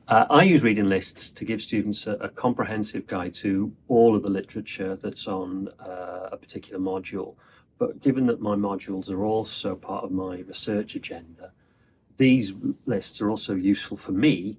I use reading lists to give students a comprehensive guide to all of the literature that's on a particular module. But given that my modules are also part of my research agenda, these lists are also useful for me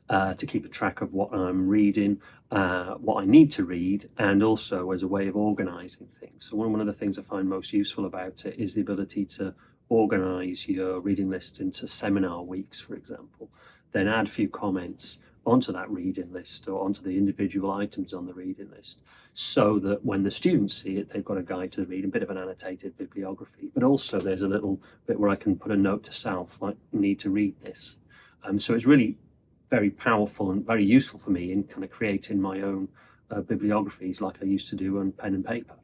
to keep a track of what I'm reading, what I need to read, and also as a way of organizing things. So one of the things I find most useful about it is the ability to organize your reading lists into seminar weeks, for example, then add a few comments onto that reading list or onto the individual items on the reading list, so that when the students see it, they've got a guide to the reading, a bit of an annotated bibliography, but also there's a little bit where I can put a note to self, like, need to read this. So it's really very powerful and very useful for me in kind of creating my own bibliographies like I used to do on pen and paper.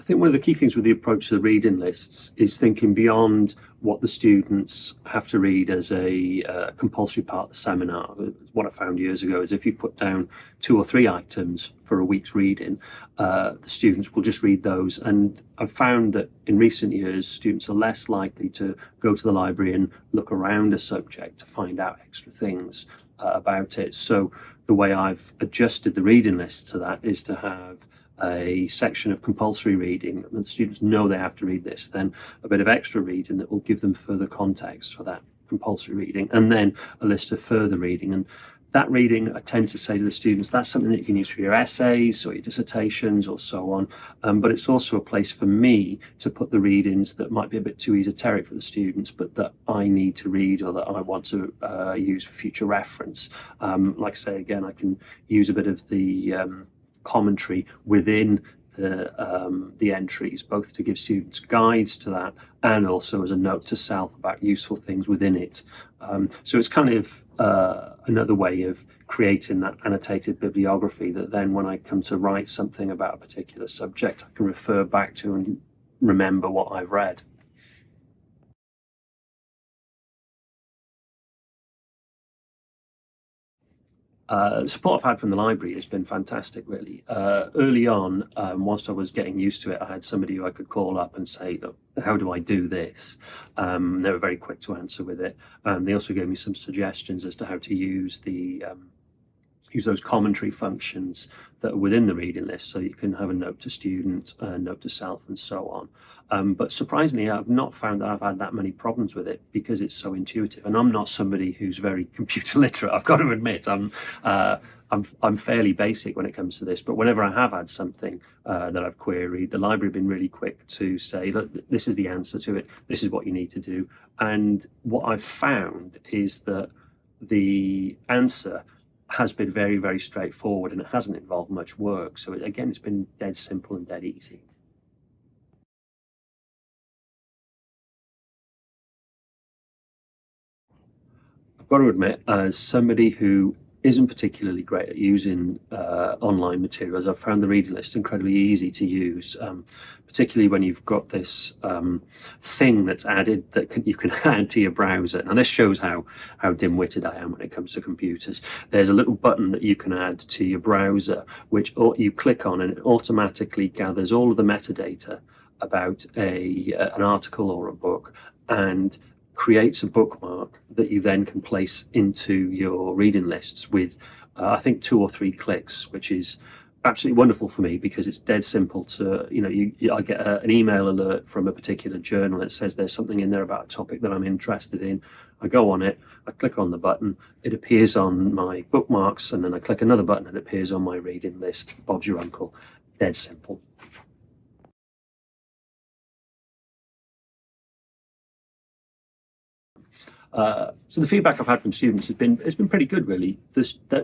I think one of the key things with the approach to the reading lists is thinking beyond what the students have to read as a compulsory part of the seminar. What I found years ago is if you put down 2 or 3 items for a week's reading, the students will just read those. And I've found that in recent years, students are less likely to go to the library and look around a subject to find out extra things about it. So the way I've adjusted the reading list to that is to have a section of compulsory reading, and the students know they have to read this, then a bit of extra reading that will give them further context for that compulsory reading, and then a list of further reading. And that reading, I tend to say to the students, that's something that you can use for your essays or your dissertations or so on, but it's also a place for me to put the readings that might be a bit too esoteric for the students, but that I need to read or that I want to use for future reference. Like I say, again, I can use a bit of the commentary within the entries, both to give students guides to that and also as a note to self about useful things within it. So it's kind of another way of creating that annotated bibliography that then when I come to write something about a particular subject, I can refer back to and remember what I've read. Support I've had from the library has been fantastic, really. Early on, whilst I was getting used to it, I had somebody who I could call up and say, look, how do I do this? They were very quick to answer with it. They also gave me some suggestions as to how to use those commentary functions that are within the reading list, so you can have a note to student, a note to self, and so on. But surprisingly, I've not found that I've had that many problems with it because it's so intuitive. And I'm not somebody who's very computer literate. I've got to admit, I'm fairly basic when it comes to this. But whenever I have had something that I've queried, the library have been really quick to say, look, this is the answer to it. This is what you need to do. And what I've found is that the answer has been very, very straightforward, and it hasn't involved much work. So again, it's been dead simple and dead easy. I've got to admit, as somebody who isn't particularly great at using online materials, I've found the reading list incredibly easy to use, particularly when you've got this thing that's added that you can add to your browser. Now, this shows how dim-witted I am when it comes to computers. There's a little button that you can add to your browser, which you click on, and it automatically gathers all of the metadata about an article or a book, and creates a bookmark that you then can place into your reading lists with, I think, 2 or 3 clicks, which is absolutely wonderful for me because it's dead simple to, I get an email alert from a particular journal that says there's something in there about a topic that I'm interested in. I go on it, I click on the button, it appears on my bookmarks, and then I click another button, it appears on my reading list. Bob's your uncle. Dead simple. So the feedback I've had from students has been pretty good, really.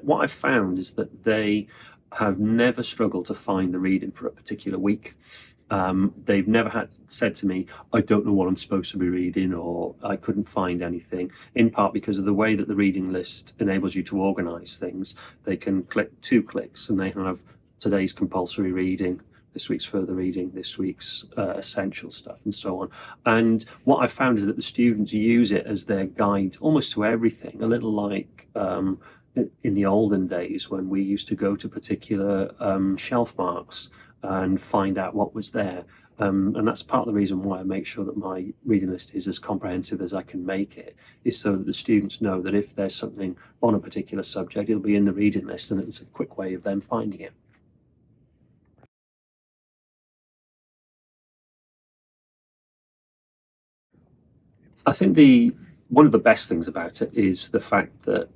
What I've found is that they have never struggled to find the reading for a particular week. They've never said to me, I don't know what I'm supposed to be reading, or I couldn't find anything, in part because of the way that the reading list enables you to organize things. They can click 2 clicks and they have today's compulsory reading, this week's further reading, this week's essential stuff, and so on. And what I found is that the students use it as their guide almost to everything, a little like in the olden days when we used to go to particular shelf marks and find out what was there. And that's part of the reason why I make sure that my reading list is as comprehensive as I can make it, is so that the students know that if there's something on a particular subject, it'll be in the reading list, and it's a quick way of them finding it. I think the one of the best things about it is the fact that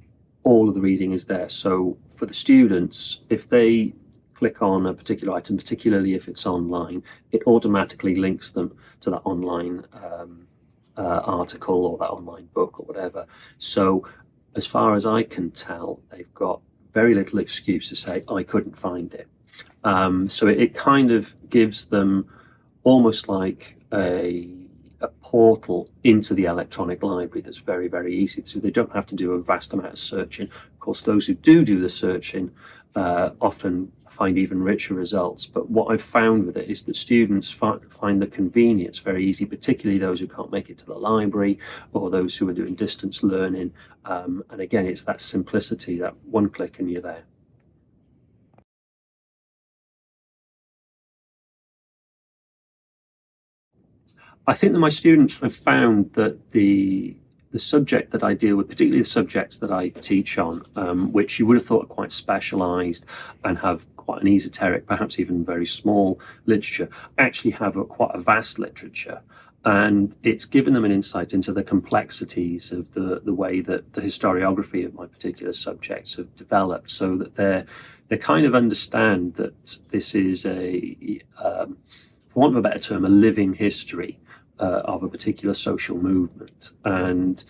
all of the reading is there. So for the students, if they click on a particular item, particularly if it's online, it automatically links them to that online article or that online book or whatever. So as far as I can tell, they've got very little excuse to say, I couldn't find it. So it kind of gives them almost like a portal into the electronic library that's very, very easy to. They don't have to do a vast amount of searching. Of course, those who do the searching often find even richer results. But what I've found with it is that students find the convenience very easy, particularly those who can't make it to the library or those who are doing distance learning. And again, it's that simplicity, that one click and you're there. I think that my students have found that the subject that I deal with, particularly the subjects that I teach on, which you would have thought are quite specialised and have quite an esoteric, perhaps even very small literature, actually have quite a vast literature. And it's given them an insight into the complexities of the way that the historiography of my particular subjects have developed, so that they kind of understand that this is for want of a better term, a living history of a particular social movement. And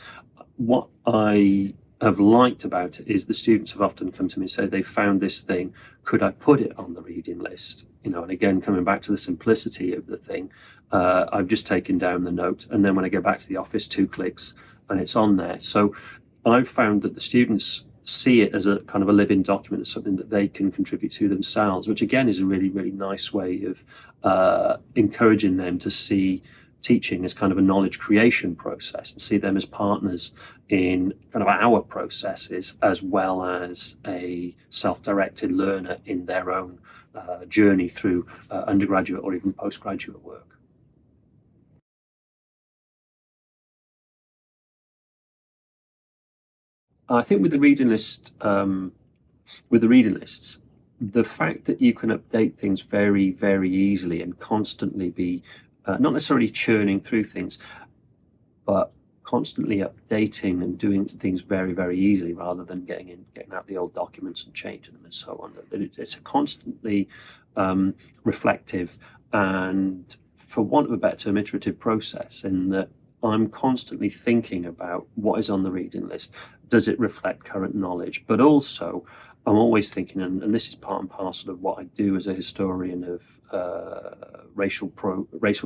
what I have liked about it is the students have often come to me and said they found this thing, could I put it on the reading list? And again, coming back to the simplicity of the thing, I've just taken down the note, and then when I go back to the office, 2 clicks and it's on there. So I've found that the students see it as a kind of a living document, as something that they can contribute to themselves, which again is a really, really nice way of encouraging them to see teaching as kind of a knowledge creation process and see them as partners in kind of our processes, as well as a self-directed learner in their own journey through undergraduate or even postgraduate work. I think with the reading list, with the reading lists, the fact that you can update things very, very easily and constantly be not necessarily churning through things, but constantly updating and doing things very, very easily, rather than getting out the old documents and changing them and so on. It's a constantly reflective and, for want of a better term, iterative process, in that I'm constantly thinking about what is on the reading list. Does it reflect current knowledge? But also, I'm always thinking, and this is part and parcel of what I do as a historian of racial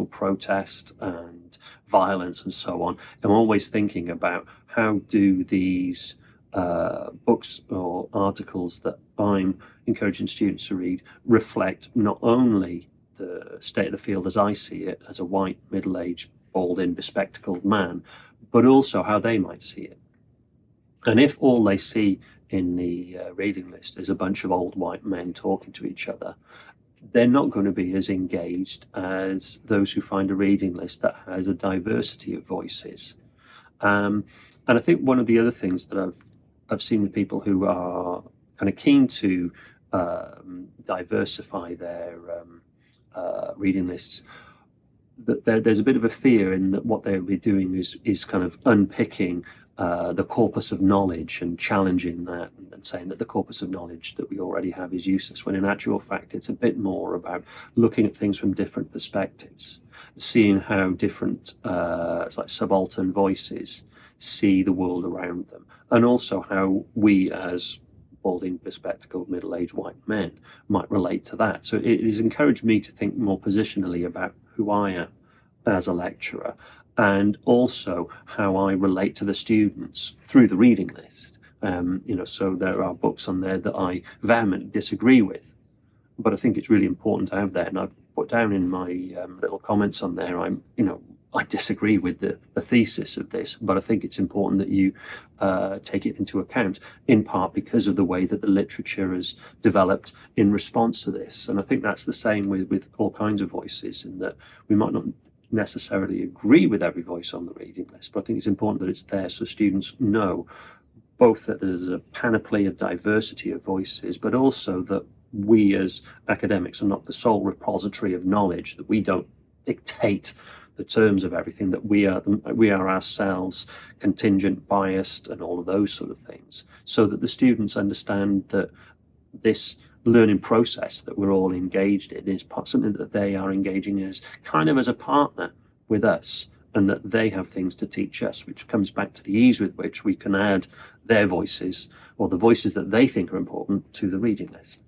protest and violence and so on. I'm always thinking about how do these books or articles that I'm encouraging students to read reflect not only the state of the field as I see it as a white, middle-aged, balding, bespectacled man, but also how they might see it. And if all they see in the reading list is a bunch of old white men talking to each other, they're not going to be as engaged as those who find a reading list that has a diversity of voices. And I think one of the other things that I've seen with people who are kind of keen to diversify their reading lists, that there's a bit of a fear in that what they'll be doing is kind of unpicking the corpus of knowledge and challenging that, and saying that the corpus of knowledge that we already have is useless, when in actual fact it's a bit more about looking at things from different perspectives, seeing how different like subaltern voices see the world around them, and also how we as balding, bespectacled, middle-aged white men might relate to that. So it has encouraged me to think more positionally about who I am as a lecturer, and also how I relate to the students through the reading list. So there are books on there that I vehemently disagree with, but I think it's really important to have there. And I've put down in my little comments on there, I disagree with the thesis of this, but I think it's important that you take it into account, in part because of the way that the literature has developed in response to this. And I think that's the same with all kinds of voices, in that we might not necessarily agree with every voice on the reading list, but I think it's important that it's there so students know both that there's a panoply of diversity of voices, but also that we as academics are not the sole repository of knowledge, that we don't dictate the terms of everything, that we are ourselves contingent, biased, and all of those sort of things, so that the students understand that this learning process that we're all engaged in is something that they are engaging as kind of as a partner with us, and that they have things to teach us, which comes back to the ease with which we can add their voices, or the voices that they think are important, to the reading list.